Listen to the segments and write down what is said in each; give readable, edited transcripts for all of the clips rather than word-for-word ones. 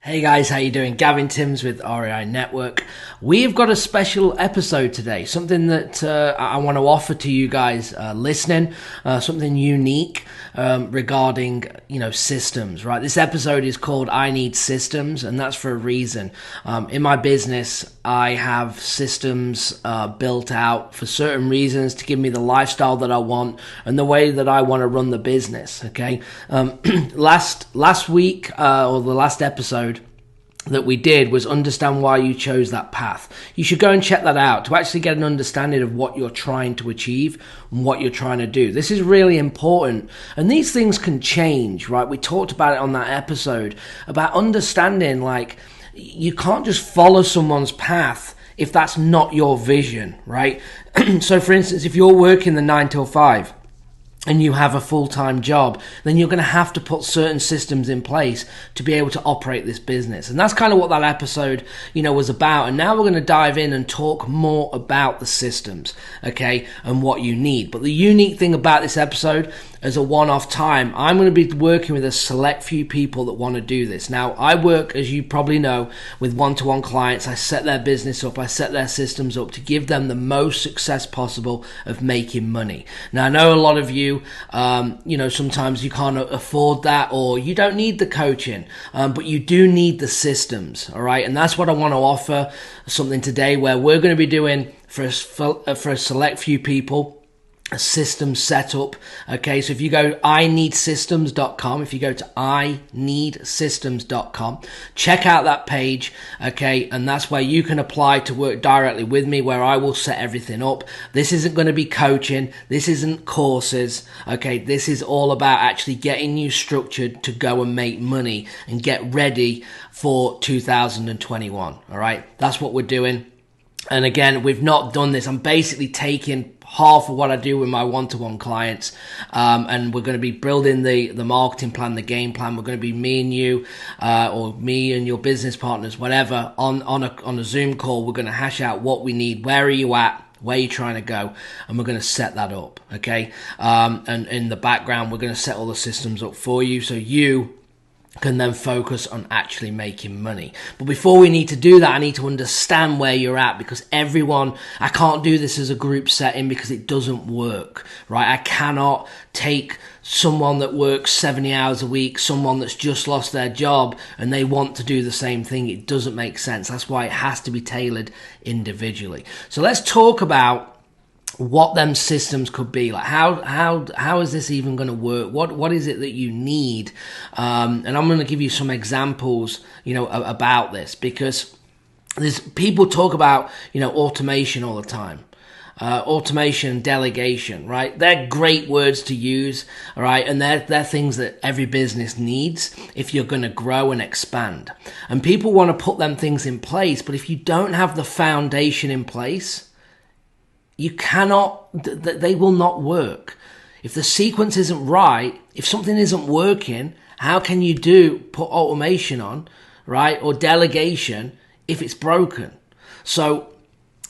Hey guys, how you doing? Gavin Timms with REI Network. We've got a special episode today, something that I want to offer to you guys listening, something unique regarding, systems, right? This episode is called I Need Systems, and that's for a reason. In my business, I have systems built out for certain reasons to give me the lifestyle that I want and the way that I want to run the business, okay? Last week, or the last episode that we did was understand why you chose that path. You should go and check that out to actually get an understanding of what you're trying to achieve and what you're trying to do. This is really important, and these things can change, right? We talked about it on that episode about understanding, like, you can't just follow someone's path if that's not your vision, right? So for instance, if you're working the 9 till 5 and you have a full-time job, then you're going to have to put certain systems in place to be able to operate this business. And that's kind of what that episode, was about. And now we're going to dive in and talk more about the systems, okay, and what you need. But the unique thing about this episode, as a one-off time, I'm going to be working with a select few people that want to do this. Now, I work, as you probably know, with one-to-one clients. I set their business up, I set their systems up to give them the most success possible of making money. Now, I know a lot of you, sometimes you can't afford that, or you don't need the coaching, but you do need the systems, all right? And that's what I want to offer, something today where we're going to be doing for a select few people, a system setup. Okay, so if you go ineedsystems.com, if you go to ineedsystems.com, check out that page, okay, and that's where you can apply to work directly with me, where I will set everything up. This isn't going to be coaching, this isn't courses, okay, this is all about actually getting you structured to go and make money and get ready for 2021, all right? That's what we're doing. And again, we've not done this. I'm basically taking half of what I do with my one-to-one clients, and we're going to be building the marketing plan, the game plan. We're going to be me and you, or me and your business partners, whatever, on a Zoom call. We're going to hash out what we need. Where are you at? Where are you trying to go? And we're going to set that up, okay? And in the background, we're going to set all the systems up for you, so you can then focus on actually making money. But before we need to do that, I need to understand where you're at, because I can't do this as a group setting because it doesn't work, right? I cannot take someone that works 70 hours a week, someone that's just lost their job, and they want to do the same thing. It doesn't make sense. That's why it has to be tailored individually. So let's talk about what them systems could be. Like how is this even going to work? What is it that you need? And I'm going to give you some examples, about this, because there's people talk about, automation all the time. Automation and delegation, right? They're great words to use, all right? And they're things that every business needs if you're going to grow and expand. And people want to put them things in place, but if you don't have the foundation in place, you cannot, they will not work. If the sequence isn't right, if something isn't working, how can you put automation on, right? Or delegation if it's broken? So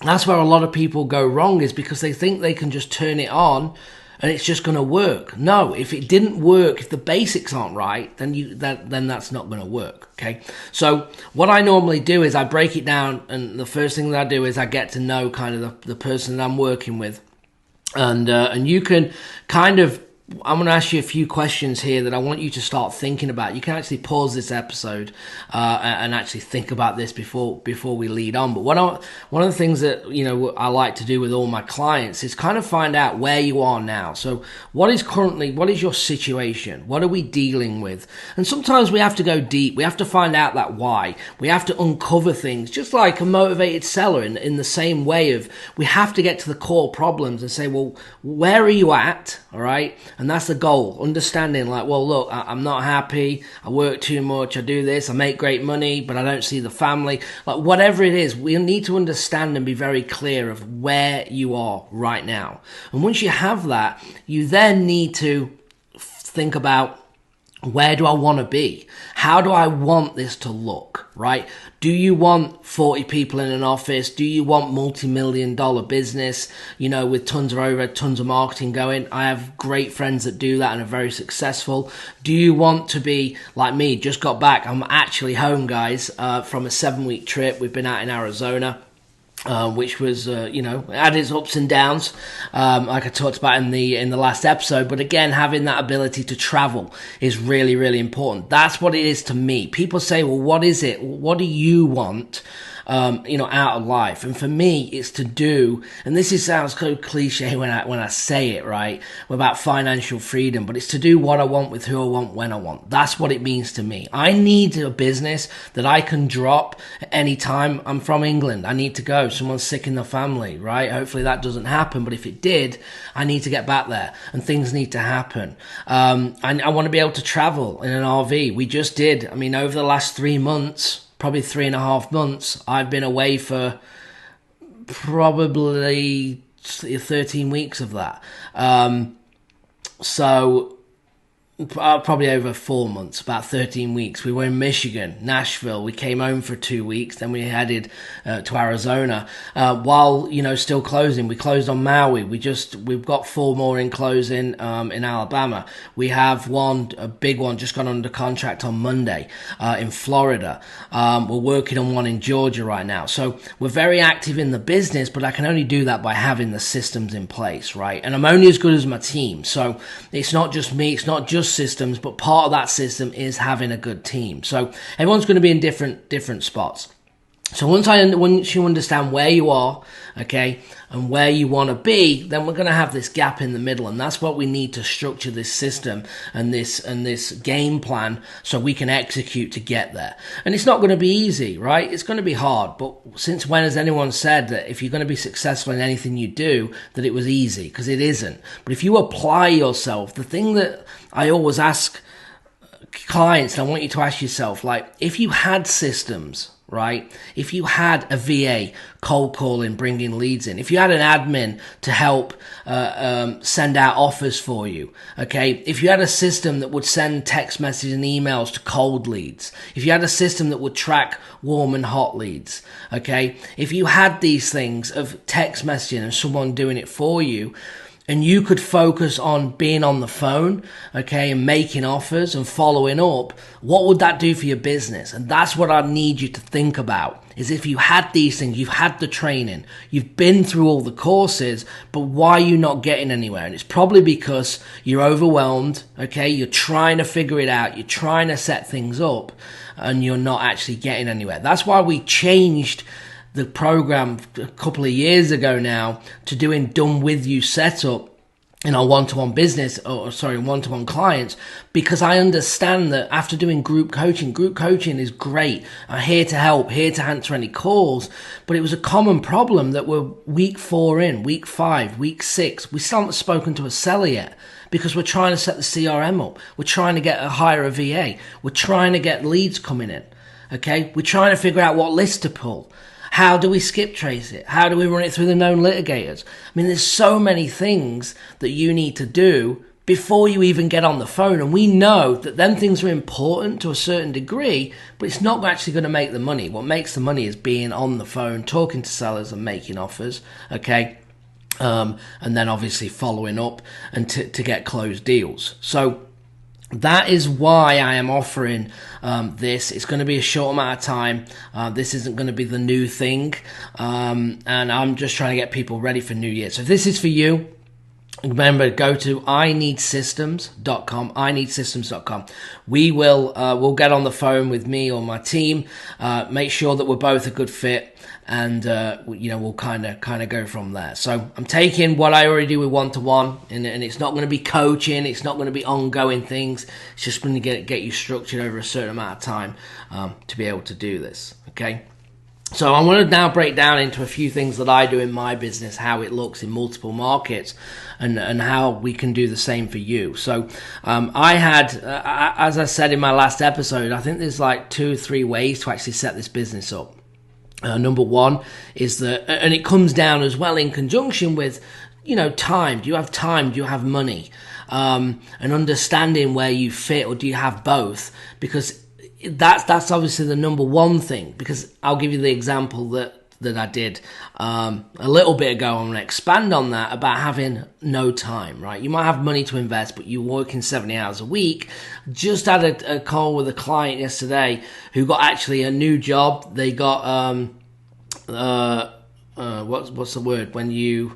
that's where a lot of people go wrong, is because they think they can just turn it on and it's just going to work. No, if it didn't work, if the basics aren't right, then that's not going to work, okay? So what I normally do is I break it down, and the first thing that I do is I get to know kind of the person that I'm working with. And you can kind of, I'm going to ask you a few questions here that I want you to start thinking about. You can actually pause this episode and actually think about this before we lead on. But one of the things that I like to do with all my clients is kind of find out where you are now. So what is your situation? What are we dealing with? And sometimes we have to go deep. We have to find out that why. We have to uncover things, just like a motivated seller in the same way of, we have to get to the core problems and say, well, where are you at? All right. And that's the goal, understanding like, well, look, I'm not happy, I work too much, I do this, I make great money, but I don't see the family. Like whatever it is, we need to understand and be very clear of where you are right now. And once you have that, you then need to think about Where do I want to be? How do I want this to look, right? Do you want 40 people in an office? Do you want multi-million-dollar business, with tons of overhead, tons of marketing going? I have great friends that do that and are very successful. Do you want to be like me? Just got back. I'm actually home, guys, from a 7-week trip. We've been out in Arizona. Which was, had its ups and downs, like I talked about in the last episode. But again, having that ability to travel is really, really important. That's what it is to me. People say, well, what is it? What do you want? Out of life. And for me, it's to do, and sounds so cliche when I say it, right? About financial freedom, but it's to do what I want with who I want when I want. That's what it means to me. I need a business that I can drop at any time. I'm from England. I need to go. Someone's sick in the family, right? Hopefully that doesn't happen, but if it did, I need to get back there and things need to happen. I want to be able to travel in an RV. We just did. Over the last 3 months, probably 3.5 months, I've been away for probably 13 weeks of that. So probably over 4 months, about 13 weeks. We were in Michigan, Nashville. We came home for 2 weeks. Then we headed to Arizona. While, still closing, we closed on Maui. We've got 4 more in closing in Alabama. We have a big one, just gone under contract on Monday in Florida. We're working on one in Georgia right now. So we're very active in the business, but I can only do that by having the systems in place, right? And I'm only as good as my team. So it's not just me. It's not just systems, but part of that system is having a good team. So everyone's going to be in different spots. So once you understand where you are, okay, and where you want to be, then we're going to have this gap in the middle, and that's what we need to structure this system and this game plan so we can execute to get there. And it's not going to be easy, right? It's going to be hard, but since when has anyone said that if you're going to be successful in anything you do, that it was easy? Because it isn't. But if you apply yourself, the thing that I always ask clients, and I want you to ask yourself, like, if you had systems, right? If you had a VA cold calling, bringing leads in, if you had an admin to help send out offers for you, okay? If you had a system that would send text messages and emails to cold leads, if you had a system that would track warm and hot leads, okay? If you had these things of text messaging and someone doing it for you, and you could focus on being on the phone, okay, and making offers and following up, what would that do for your business? And that's what I need you to think about, is if you had these things, you've had the training, you've been through all the courses, but why are you not getting anywhere? And it's probably because you're overwhelmed, okay, you're trying to figure it out, you're trying to set things up, and you're not actually getting anywhere. That's why we changed the program a couple of years ago now to doing done with you setup in our one-to-one business, one-to-one clients, because I understand that after doing group coaching is great. I'm here to help, here to answer any calls, but it was a common problem that we're week 4 in, week 5, week 6. We still haven't spoken to a seller yet because we're trying to set the CRM up. We're trying to hire a VA. We're trying to get leads coming in, okay? We're trying to figure out what list to pull. How do we skip trace it? How do we run it through the known litigators? There's so many things that you need to do before you even get on the phone. And we know that them things are important to a certain degree, but it's not actually going to make the money. What makes the money is being on the phone, talking to sellers and making offers, okay? And then obviously following up and to get closed deals. So that is why I am offering this. It's going to be a short amount of time. This isn't going to be the new thing. And I'm just trying to get people ready for New Year. So if this is for you, remember, go to ineedsystems.com, ineedsystems.com. We'll get on the phone with me or my team, make sure that we're both a good fit, and we'll kind of go from there. So I'm taking what I already do with one-to-one, and it's not going to be coaching, it's not going to be ongoing things. It's just going to get you structured over a certain amount of time to be able to do this. Okay. So I want to now break down into a few things that I do in my business, how it looks in multiple markets, and how we can do the same for you. So I had, as I said in my last episode, I think there's like 2 or 3 ways to actually set this business up. Number one is that, and it comes down as well in conjunction with, time. Do you have time? Do you have money? and understanding where you fit, or do you have both? Because that's obviously the number one thing. Because I'll give you the example that I did a little bit ago. I'm going to expand on that about having no time, right? You might have money to invest, but you're working 70 hours a week. Just had a call with a client yesterday who got actually a new job. They got, what's the word? When you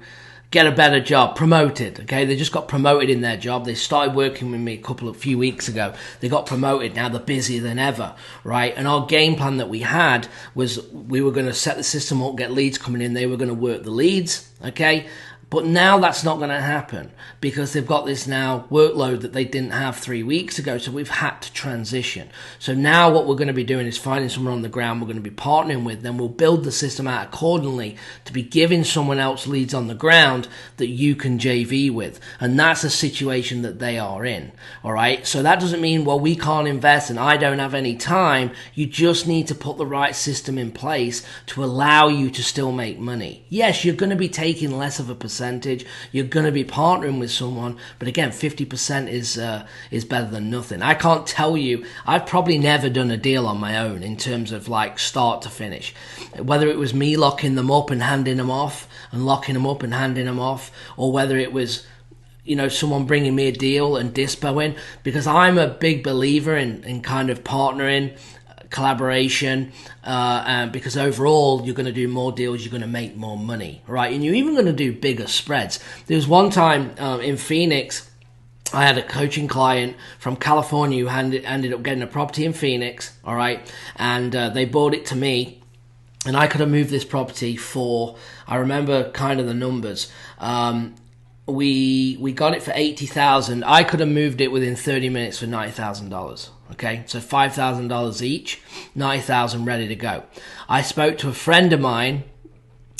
get a better job, promoted, okay? They just got promoted in their job. They started working with me a few weeks ago. They got promoted. Now they're busier than ever, right? And our game plan that we had was we were going to set the system up, get leads coming in. They were going to work the leads, okay? But now that's not going to happen because they've got this now workload that they didn't have 3 weeks ago. So we've had to transition. So now what we're going to be doing is finding someone on the ground we're going to be partnering with. Then we'll build the system out accordingly to be giving someone else leads on the ground that you can JV with. And that's a situation that they are in. All right. So that doesn't mean, well, we can't invest and I don't have any time. You just need to put the right system in place to allow you to still make money. Yes, you're going to be taking less of a percentage. You're going to be partnering with someone, but again, 50% is better than nothing. I can't tell you. I've probably never done a deal on my own in terms of like start to finish. Whether it was me locking them up and handing them off, and locking them up and handing them off, or whether it was someone bringing me a deal and dispoing, because I'm a big believer in kind of partnering, collaboration, because overall you're going to do more deals, you're going to make more money, right? And you're even going to do bigger spreads. There was one time in Phoenix, I had a coaching client from California who ended up getting a property in Phoenix, all right, and they bought it to me, and I could have moved this property for, I remember kind of the numbers. We got it for $80,000. I could have moved it within 30 minutes for $90,000. Okay, so $5,000 each, $90,000 ready to go. I spoke to a friend of mine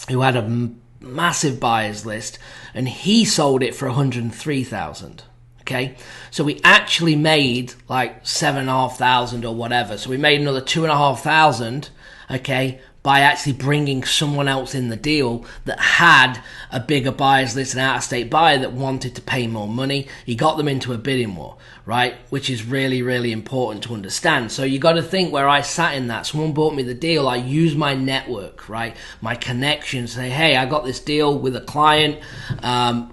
who had a massive buyers list, and he sold it for $103,000. Okay, so we actually made like $7,500 or whatever. So we made another $2,500. Okay, by actually bringing someone else in the deal that had a bigger buyers list, an out-of-state buyer that wanted to pay more money. He got them into a bidding war, right? Which is really, really important to understand. So you got to think where I sat in that. Someone bought me the deal. I used my network, right? My connections. Say, hey, I got this deal with a client.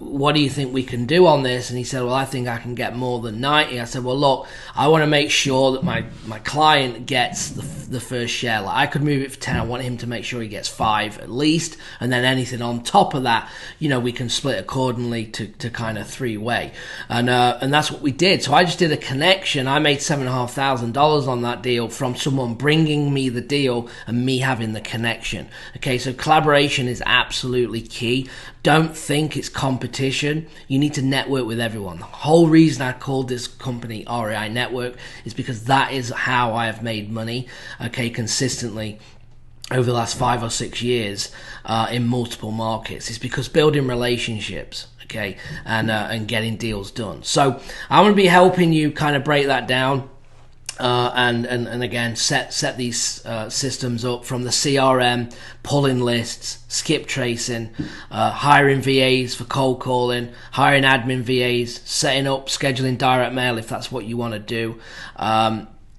What do you think we can do on this? And he said, well, I think I can get more than 90. I said, well, look, I want to make sure that my client gets the first share. Like I could move it for 10. I want him to make sure he gets 5 at least, and then anything on top of that, we can split accordingly to kind of 3-way, and that's what we did. So I just did a connection. I made $7,500 on that deal from someone bringing me the deal and me having the connection. Okay, so collaboration is absolutely key. Don't think it's competition. You need to network with everyone. The whole reason I called this company REI Network is because that is how I have made money, okay, consistently over the last 5 or 6 years in multiple markets. It's because building relationships, okay, and getting deals done. So I'm going to be helping you kind of break that down. And again, set these systems up from the CRM, pulling lists, skip tracing, hiring VAs for cold calling, hiring admin VAs, setting up, scheduling direct mail if that's what you want to do.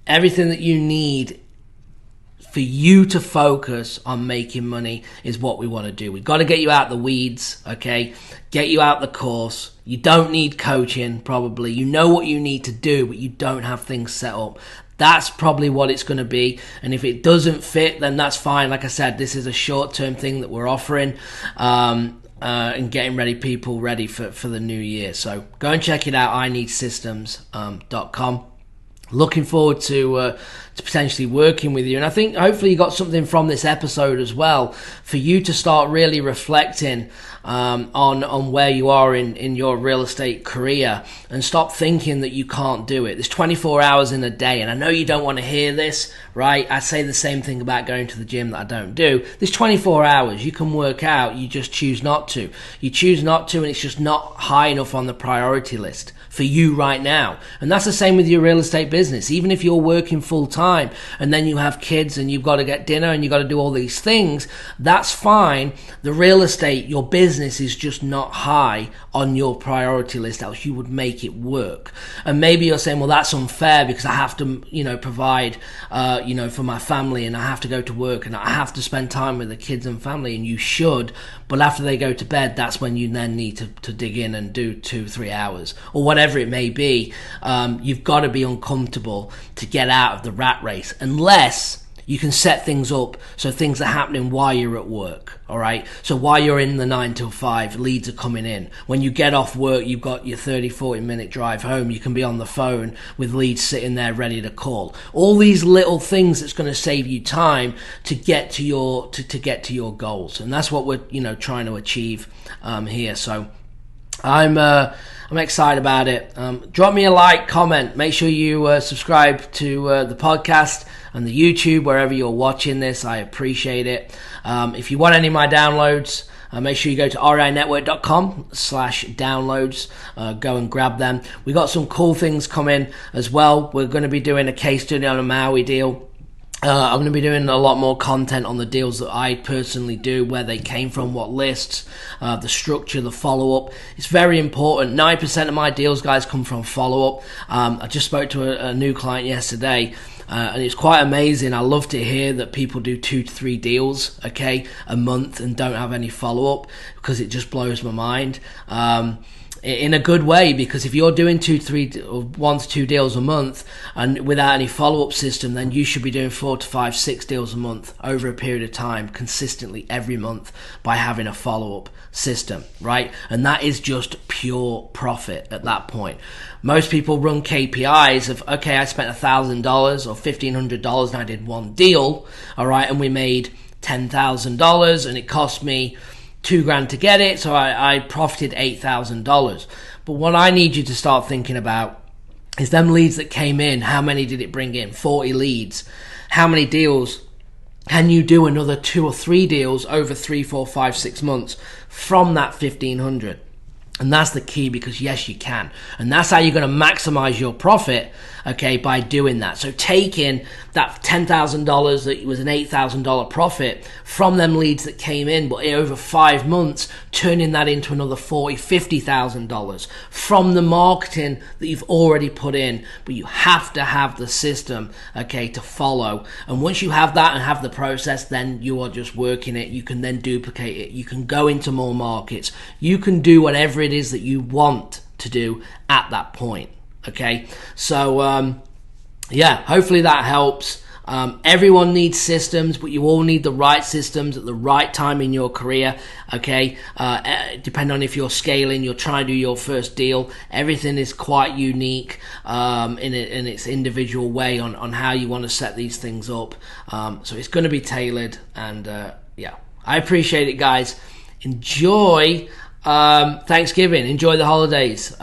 Everything that you need for you to focus on making money is what we want to do. We've got to get you out the weeds, okay? Get you out the course. You don't need coaching, probably. You know what you need to do, but you don't have things set up. That's probably what it's going to be. And if it doesn't fit, then that's fine. Like I said, this is a short-term thing that we're offering and getting people ready for the new year. So go and check it out, ineedsystems.com. Looking forward to potentially working with you. And I think hopefully you got something from this episode as well for you to start really reflecting on where you are in your real estate career, and stop thinking that you can't do it. There's 24 hours in a day, and I know you don't want to hear this, right? I say the same thing about going to the gym that I don't do. There's 24 hours. You can work out. You just choose not to. You choose not to, and it's just not high enough on the priority list. for you right now. And that's the same with your real estate business. Even if you're working full time and then you have kids and you've got to get dinner and you've got to do all these things, that's fine. The real estate, your business is just not high on your priority list, else you would make it work. And maybe you're saying, well, that's unfair because I have to, provide, for my family, and I have to go to work and I have to spend time with the kids and family, and you should, but after they go to bed, that's when you then need to dig in and do 2-3 hours or whatever it may be. You've got to be uncomfortable to get out of the rat race, unless you can set things up so things are happening while you're at work, all right? So while you're in the 9 till 5, leads are coming in. When you get off work, you've got your 30-40 minute drive home, you can be on the phone with leads sitting there ready to call. All these little things that's going to save you time to get to your get to your goals. And that's what we're trying to achieve here. So I'm excited about it. Drop me a like, comment. Make sure you subscribe to the podcast and the YouTube, wherever you're watching this. I appreciate it. If you want any of my downloads, make sure you go to reinetwork.com/downloads. Go and grab them. We got some cool things coming as well. We're going to be doing a case study on a Maui deal. I'm going to be doing a lot more content on the deals that I personally do, where they came from, what lists, the structure, the follow-up. It's very important. 9% of my deals, guys, come from follow-up. I just spoke to a new client yesterday, and it's quite amazing. I love to hear that people do 2 to 3 deals, a month, and don't have any follow-up, because it just blows my mind. In a good way, because if you're doing 1 to 2 deals a month and without any follow-up system, then you should be doing 4 to 5, 6 deals a month over a period of time, consistently every month, by having a follow-up system, right? And that is just pure profit at that point. Most people run KPIs of, okay, I spent $1,000 or $1,500 and I did 1 deal, all right, and we made $10,000 and it cost me $2,000 to get it, so I profited $8,000. But what I need you to start thinking about is them leads that came in. How many did it bring in? 40 leads. How many deals can you do? Another 2 or 3 deals over 3, 4, 5, 6 months from that 1,500. And that's the key, because yes, you can. And that's how you're going to maximize your profit, by doing that. So taking that $10,000 that was an $8,000 profit from them leads that came in, but over 5 months, turning that into another $40,000, $50,000 from the marketing that you've already put in. But you have to have the system, to follow. And once you have that and have the process, then you are just working it. You can then duplicate it. You can go into more markets. You can do whatever it is that you want to do at that point. So hopefully that helps. Everyone needs systems, but you all need the right systems at the right time in your career. Depending on if you're scaling, you're trying to do your first deal, everything is quite unique in its individual way on how you want to set these things up. So it's going to be tailored, and I appreciate it, guys. Enjoy Thanksgiving, enjoy the holidays.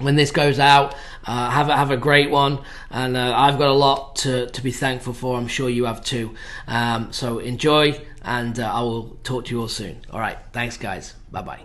When this goes out, have a great one, and I've got a lot to be thankful for. I'm sure you have too. So enjoy, and I will talk to you all soon. All right, thanks, guys. Bye-bye.